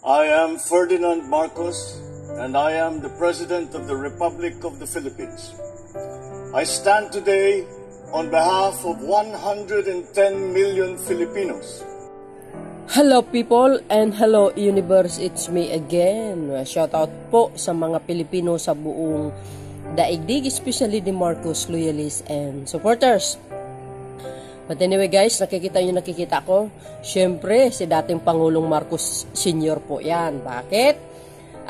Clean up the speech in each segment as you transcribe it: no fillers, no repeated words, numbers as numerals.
I am Ferdinand Marcos, and I am the President of the Republic of the Philippines. I stand today on behalf of 110 million Filipinos. Hello people and hello universe, it's me again. Shout out po sa mga Pilipino sa buong daigdig, especially the Marcos loyalists and supporters. But anyway guys, nakikita ko, syempre si dating Pangulong Marcos Sr. po yan. Bakit?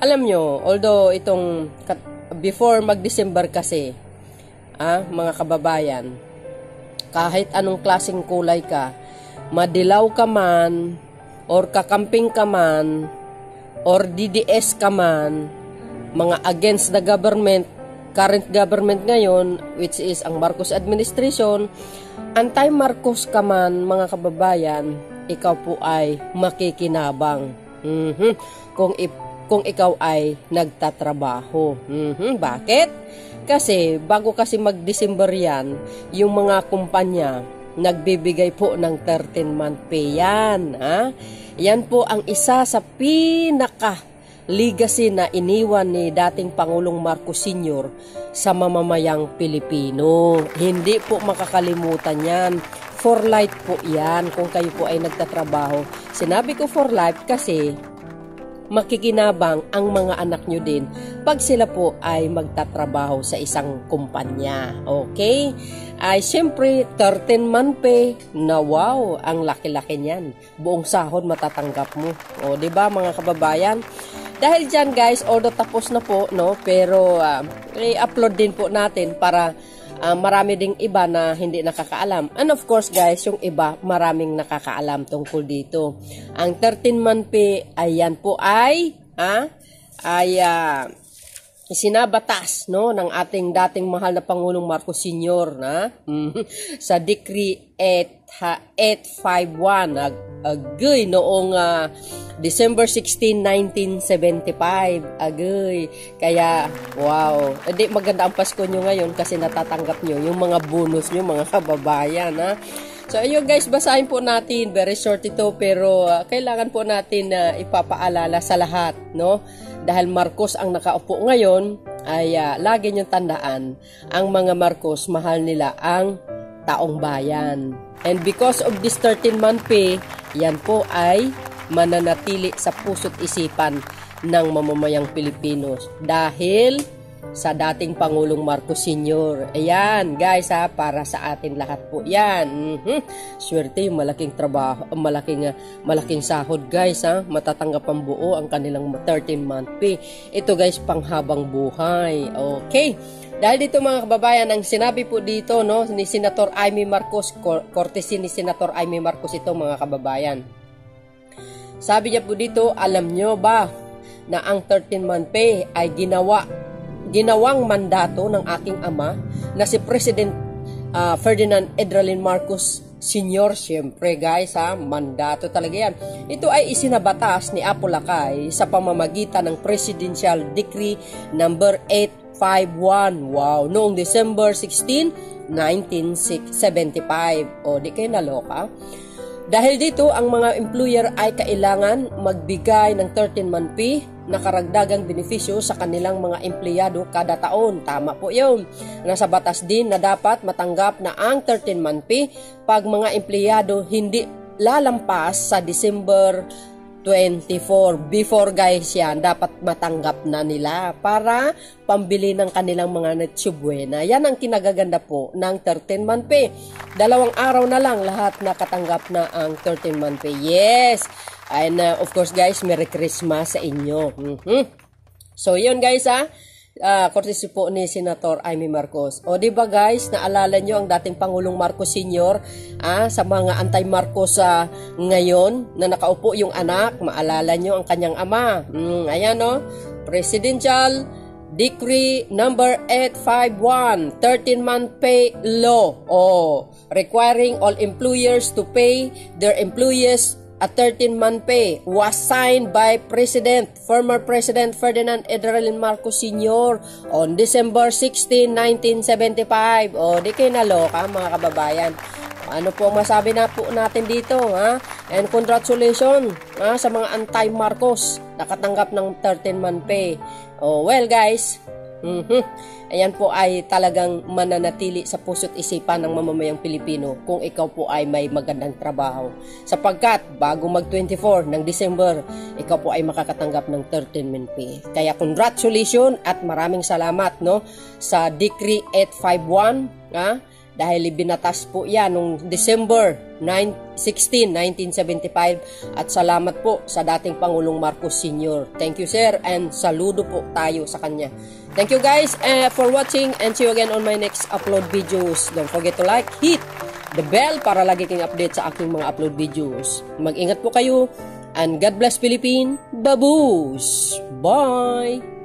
Alam nyo, although itong before mag-December kasi, mga kababayan, kahit anong klaseng kulay ka, madilaw ka man, or kakamping ka man, or DDS ka man, mga against the government, current government ngayon, which is ang Marcos administration, anti-Marcos ka man, mga kababayan, ikaw po ay makikinabang. Kung ikaw ay nagtatrabaho. Bakit? Kasi bago kasi mag-December yan, yung mga kumpanya nagbibigay po ng 13-month pay yan. Yan po ang isa sa pinaka-legacy na iniwan ni dating Pangulong Marcos Sr. sa mamamayang Pilipino. Hindi po makakalimutan yan. For life po yan kung kayo po ay nagtatrabaho. Sinabi ko for life kasi makikinabang ang mga anak nyo din pag sila po ay magtatrabaho sa isang kumpanya. Okay? Ay siyempre 13-month pay na wow, ang laki-laki niyan. Buong sahod matatanggap mo. O, 'di ba mga kababayan? Dahil diyan guys, although tapos na po, no, pero i-upload din po natin para marami ding iba na hindi nakakaalam. And of course guys, yung iba maraming nakakaalam tungkol dito. Ang 13-month pay, ayan po ay sinabatas, no, ng ating dating mahal na Pangulong Marcos Sr. Sa Decree 851 agay noong December 16, 1975. Agay. Kaya, wow. Hindi maganda ang Pasko nyo ngayon kasi natatanggap nyo yung mga bonus nyo, mga kababayan. So, ayun guys, basahin po natin. Very short ito, pero kailangan po natin ipapaalala sa lahat, no? Dahil Marcos ang nakaupo ngayon, ay lagi niyong tandaan, ang mga Marcos, mahal nila ang taong bayan. And because of this 13-month pay, yan po ay mananatili sa puso't isipan ng mamamayang Pilipinos. Dahil sa dating Pangulong Marcos Sr. Ayan, guys para sa atin lahat po yan. Swerte yung malaking trabaho, malaking sahod guys matatanggap ang buo ang kanilang 13-month pay. Ito guys, panghabang buhay. Okay. Dahil dito mga kababayan, ang sinabi po dito, no, ni Senator Amy Marcos, courtesy ni Senator Amy Marcos ito mga kababayan. Sabi niya po dito, alam nyo ba na ang 13-month pay ay ginawang mandato ng aking ama na si President Ferdinand Edralin Marcos Sr. Siyempre guys mandato talaga yan. Ito ay isinabatas ni Apo Lakay sa pamamagitan ng Presidential Decree number 851. Wow, noong December 16, 1975. O di kayo naloka? Dahil dito, ang mga employer ay kailangan magbigay ng 13-month pay na karagdagang benepisyo sa kanilang mga empleyado kada taon. Tama po yun. Nasa batas din na dapat matanggap na ang 13-month pay pag mga empleyado hindi lalampas sa December 24. Before guys yan, dapat matanggap na nila para pambili ng kanilang mga Noche Buena. Yan ang kinagaganda po ng 13-month pay. 2 araw na lang lahat nakatanggap na ang 13-month pay. Yes! And of course guys, Merry Christmas sa inyo. So yun guys courtesy po ni Senator Amy Marcos. O diba guys, naalala nyo ang dating Pangulong Marcos Sr. Sa mga anti-Marcos ngayon na nakaupo yung anak, maalala nyo ang kanyang ama. Ayan no, Presidential Decree number 851, 13-month pay law. Requiring all employers to pay their employees a 13-month pay was signed by former President Ferdinand Edralin Marcos Sr. on December 16, 1975. Di kayo naloka mga kababayan. Ano po ang masabi na po natin dito, ha? And congratulations, ha, sa mga anti-Marcos, nakatanggap ng 13-month pay. Oh, well guys, ayan po ay talagang mananatili sa puso't isipan ng mamamayang Pilipino kung ikaw po ay may magandang trabaho. Sapagkat bago mag-24 ng December, ikaw po ay makakatanggap ng 13-month pay. Kaya congratulations at maraming salamat, no, sa Decree 851, ha? Dahil ibinatas po yan noong December 16, 1975 at salamat po sa dating Pangulong Marcos Sr. Thank you sir and saludo po tayo sa kanya. Thank you guys for watching and see you again on my next upload videos. Don't forget to like, hit the bell para lagi kang update sa aking mga upload videos. Mag-ingat po kayo and God bless Philippines. Babush! Bye!